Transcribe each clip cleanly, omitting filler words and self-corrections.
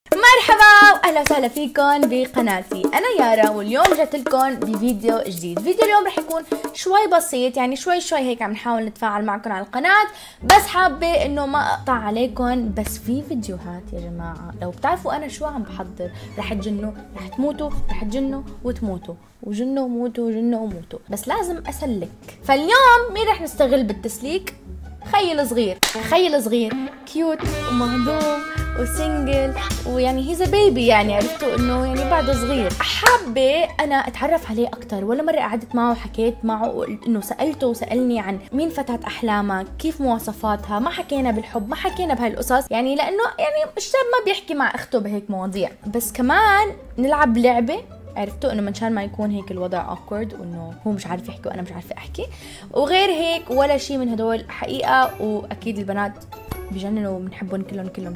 مرحبا واهلا وسهلا فيكم بقناتي. انا يارا واليوم جت لكم بفيديو جديد. فيديو اليوم رح يكون شوي بسيط، يعني شوي هيك عم نحاول نتفاعل معكم على القناة، بس حابة انه ما اقطع عليكم. بس في فيديوهات يا جماعة لو بتعرفوا انا شو عم بحضر رح تجنوا، رح تموتوا، رح تجنوا وتموتوا، وجنوا وموتوا وجنوا وموتوا، بس لازم اسلك. فاليوم مين رح نستغل بالتسليك؟ خيل صغير، خيل صغير كيوت ومهضوم وسنجل، ويعني هيز بيبي، يعني عرفتوا انه يعني بعده صغير. حابه انا اتعرف عليه اكثر. ولا مره قعدت معه وحكيت معه انه سالته وسالني عن مين فتاة احلامك، كيف مواصفاتها. ما حكينا بالحب، ما حكينا بهالقصص، يعني لانه يعني الشاب ما بيحكي مع اخته بهيك مواضيع. بس كمان نلعب لعبه، عرفتوا انه منشان ما يكون هيك الوضع awkward وانه هو مش عارف يحكي وانا مش عارفه احكي. وغير هيك ولا شيء من هدول حقيقه. واكيد البنات بجننوا وبنحبهم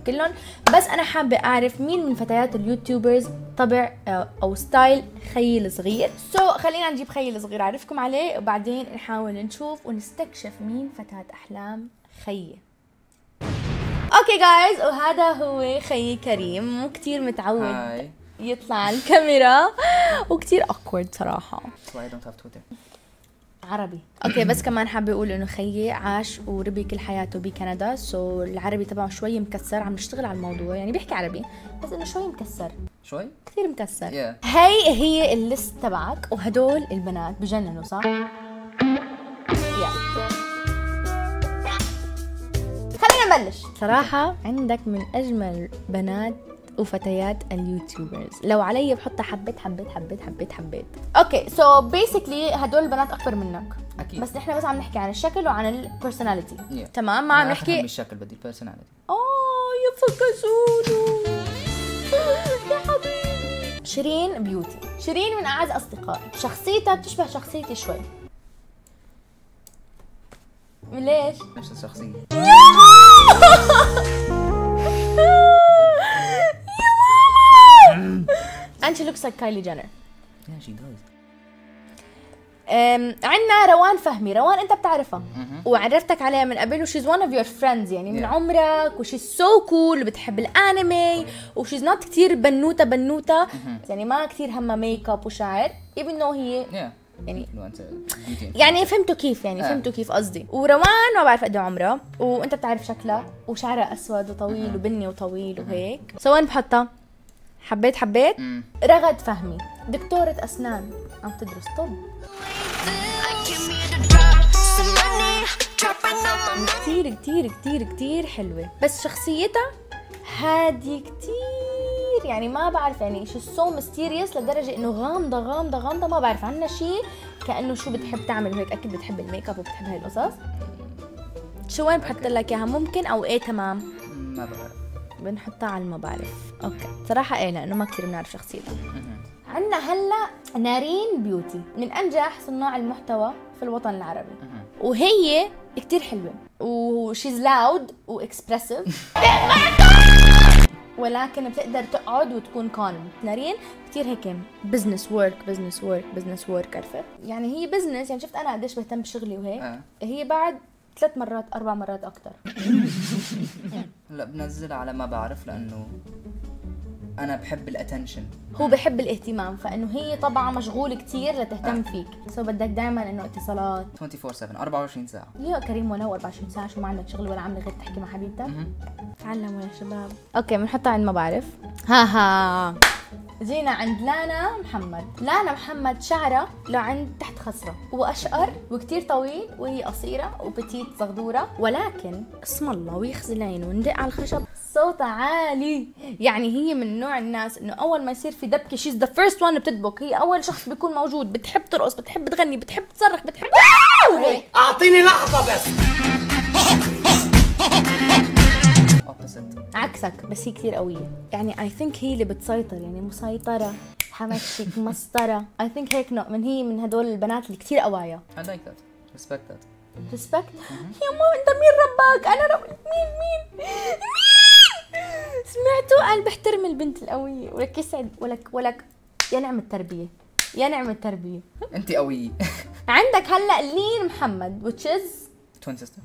كلهم، بس انا حابه اعرف مين من فتيات اليوتيوبرز طبع او ستايل خيل صغير. خلينا نجيب خيل صغير اعرفكم عليه، وبعدين نحاول نشوف ونستكشف مين فتاة احلام خيي. اوكي جايز، وهذا هو خيي كريم. مو كتير متعود يطلع على الكاميرا وكتير awkward صراحة. So I don't have Twitter. عربي. اوكي بس كمان حابة اقول انه خيي عاش وربي كل حياته بكندا، العربي تبعه شوي مكسر. عم نشتغل على الموضوع، يعني بيحكي عربي بس انه شوي مكسر، شوي؟ كثير مكسر. Yeah. هي الليست تبعك، وهدول البنات بجننوا صح؟ خلينا نبلش. صراحة عندك من اجمل بنات وفتيات اليوتيوبرز. لو علي بحطها حبيت. اوكي سو بيسكلي هدول البنات اكبر منك اكيد، بس نحن بس عم نحكي عن الشكل وعن البرسوناليتي. تمام، ما عم نحكي عن الشكل، بدي البرسوناليتي. يا فكسونو يا حبيبي. شيرين بيوتي. شيرين من اعز اصدقائي، شخصيتها بتشبه شخصيتي شوي. ليش؟ نفس الشخصية. And she looks like Kylie Jenner. Yeah, she does. عندنا روان فهمي. روان انت بتعرفها وعرفتك عليها من قبل، وشيز one of your friends، يعني من عمرك، وشيز سو كول، بتحب الانمي، وشيز نوت كتير بنوته يعني ما كتير همها ميك اب وشعر، even though هي يعني فهمتوا كيف، يعني فهمتوا كيف قصدي. وروان ما بعرف قد عمرها، وانت بتعرف شكلها، وشعرها اسود وطويل وبني وطويل وهيك. وين بحطها؟ حبيت رغد فهمي، دكتورة أسنان عم تدرس طب. كتير حلوة، بس شخصيتها هادية كتير، يعني ما بعرف، يعني شو سو ميستيريوس لدرجة انه غامضة ما بعرف عنها شيء، كأنه شو بتحب تعمل وهيك. أكيد بتحب الميك اب وبتحب هاي القصص. شو وين بحط لك اياها ممكن او ايه؟ تمام ما بعرف، بنحطها على ما بعرف. اوكي صراحة ايه، لانه ما كثير بنعرف شخصيتها. عندنا هلا نارين بيوتي، من انجح صناع المحتوى في الوطن العربي، وهي كثير حلوة وشيز لاود واكسبرسيف ولكن بتقدر تقعد وتكون كالم. نارين كثير هيك بزنس ورك عرفت؟ يعني هي بزنس، يعني شفت انا قديش بهتم بشغلي وهيك. هي بعد 3 مرات 4 مرات اكثر. لا بنزلها على ما بعرف، لانه انا بحب الاتنشن، هو بحب الاهتمام، فانه هي طبعا مشغول كثير لتهتم فيك، بدك دائما انه اتصالات 24/7 24 ساعه. يا كريم ولو 24 ساعه، شو ما عندك شغل ولا عامله غير تحكي مع حبيبتك؟ تعلموا يا شباب. اوكي بنحطها عند ما بعرف. ها جينا عند لانا محمد. شعرها لعند تحت خصرة، واشقر وكتير طويل، وهي قصيرة وبتيت صغدورة، ولكن اسم الله ويخزي العين وندق على الخشب صوتها عالي. يعني هي من نوع الناس انه اول ما يصير في دبكة شيز ذا فيرست وان بتدبك، هي اول شخص بيكون موجود، بتحب ترقص، بتحب تغني، بتحب تصرخ، بتحب اعطيني لحظة بس. عكسك، بس هي كثير قوية، يعني I think هي اللي بتسيطر، يعني مسيطرة، حمشك مسطرة. I think هيك نوع هي من هدول البنات اللي كثير قوايا. I like that. Respect that. Respect. يما انت مين رباك؟ انا مين؟ سمعتوا؟ قال بحترم البنت القوية، ولك يسعد، ولك يا نعم التربية. انت قوية. عندك هلا لين محمد which is twin sister.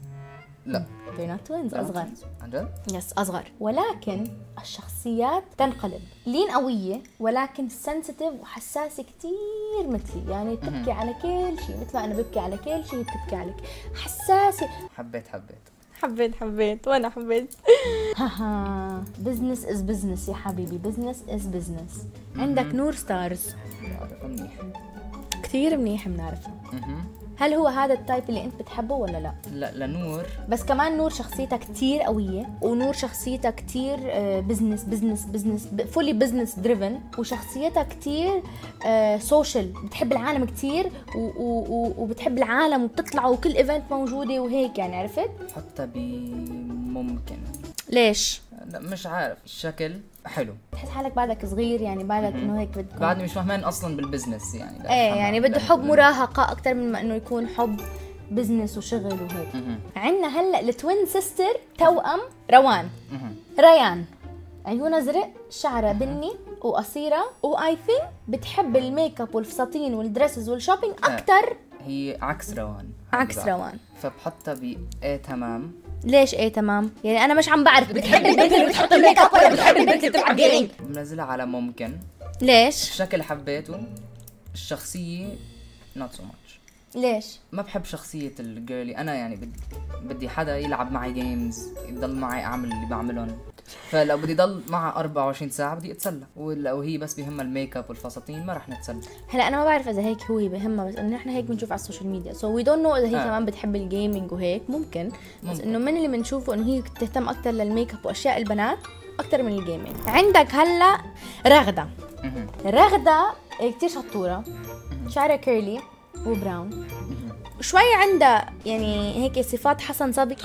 لا. they're not twins. اصغر. عن جد؟ يس اصغر، ولكن الشخصيات تنقلب. لين قويه ولكن سنسيتيف وحساسه كتير مثلي، يعني تبكي على كل شيء مثل ما انا ببكي على كل شيء بتبكي عليك. حساسه. حبيت وانا حبيت. هاها بزنس از بزنس يا حبيبي، بزنس از بزنس. عندك نور ستارز. بعرفها منيح. كثير منيح بنعرفها. هل هو هذا التايب اللي انت بتحبه ولا لا؟ لا لنور. بس كمان نور شخصيتها كتير قوية، ونور شخصيتها كتير بزنس فولي بزنس دريفن، وشخصيتها كتير سوشيال، بتحب العالم كتير وبتحب العالم وبتطلع وكل ايفنت موجودة وهيك، يعني عرفت؟ حتى ممكن. ليش؟ لا مش عارف، الشكل حلو. تحس حالك بعدك صغير، يعني بعدك انه هيك بدك بعدني مش فاهمان اصلا بالبزنس يعني. ايه يعني بده حب مراهقة اكثر من ما انه يكون حب بزنس وشغل وهيك. عندنا هلا التوين سيستر توأم روان. ريان عيونها زرق، شعرها بني وقصيرة، واي ثينك بتحب الميك اب والفساتين والدريسز والشوبينج اكثر. هي عكس روان. فبحطها تمام. ليش ايه تمام؟ يعني انا مش عم بعرف بتحب البنت اللي بتحط الميك اب ولا بتحب البنت اللي بتلعب جيمنج؟ بنزلها على ممكن. ليش؟ الشكل حبيته، الشخصية not so much. ليش؟ ما بحب شخصية الجيرلي، أنا يعني بدي حدا يلعب معي جيمز، يضل معي أعمل اللي بعملهم. فلو بدي ضل معها 24 ساعة بدي أتسلى، ولو هي بس بيهمها الميك اب والفساتين ما رح نتسلى. هلا أنا ما بعرف إذا هيك هو بهمها، بس إنه نحن هيك بنشوف على السوشيال ميديا، so we don't know إذا هي كمان بتحب الجيمنج وهيك. ممكن. بس إنه من اللي بنشوفه إنه هي تهتم أكتر للميك اب وأشياء البنات أكتر من الجيمنج. عندك هلا رغدة كتير شطورة، شعرها كيرلي وبراون، شوي عندها يعني هيك صفات حسن صبي،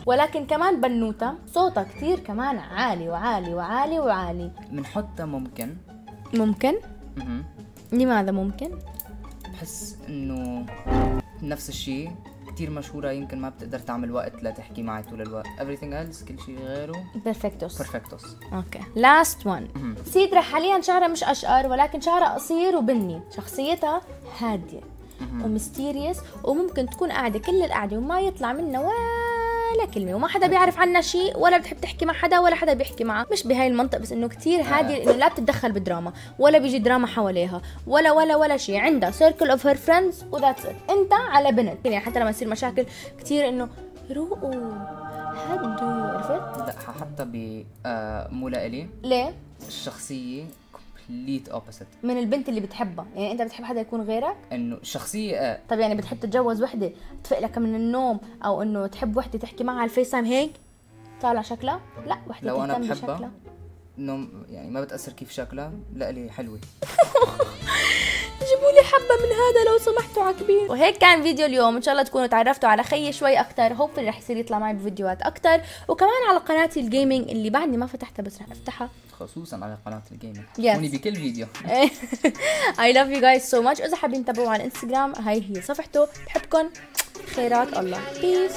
ولكن كمان بنوتة، صوتها كتير كمان عالي وعالي وعالي وعالي. بنحطها ممكن. لماذا ممكن؟ بحس انه نفس الشيء كتير مشهورة، يمكن ما بتقدر تعمل وقت لتحكي معي طول الوقت. everything else كل شيء غيره بيرفكتوس. اوكي لاست وان. سيدرا حاليا شعرها مش اشقر، ولكن شعرها قصير وبني، شخصيتها هادية وميستيريس، وممكن تكون قاعدة كل القعدة وما يطلع منها ولا كلمة، وما حدا بيعرف عنها شيء، ولا بتحب تحكي مع حدا ولا حدا بيحكي معها. مش بهاي المنطق، بس انه كتير هادية، انه لا بتتدخل بالدراما ولا بيجي دراما حواليها ولا شيء. عندها سيركل اوف هير فريندز وذاتس ات. انت على بنت يعني حتى لما يصير مشاكل كتير انه روقوا هدوا، عرفت؟ لا حتى مو لإلي. ليه؟ الشخصية complete opposite من البنت اللي بتحبها. يعني انت بتحب حدا يكون غيرك؟ انه الشخصية طب يعني بتحب تتجوز وحدة تفق لك من النوم، او انه تحب وحدة تحكي معها على الفيس تايم هيك طالع شكلها؟ لا، وحدة لو تهتم انا بشكلها. بحبها انه يعني ما بتأثر كيف شكلها، لا لي حلوة. جيبوا لي حبة من هذا لو سمحتوا عكبين. وهيك كان فيديو اليوم، ان شاء الله تكونوا تعرفتوا على خيي شوي اكثر. هوبفلي رح يصير يطلع معي بفيديوهات اكثر، وكمان على قناتي الجيمنج اللي بعدني ما فتحتها بس رح افتحها خصوصا على قناة الجيمنج. yes. هوني بكل فيديو. I love you guys so much. إذا حابين تتابعوا على الانستغرام هاي هي صفحته. بحبكم، خيرات الله، بيس.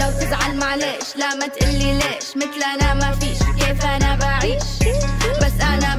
لو تزعل معلش، لا ما تقلي ليش، مثل انا ما فيش، كيف انا بعيش، بس انا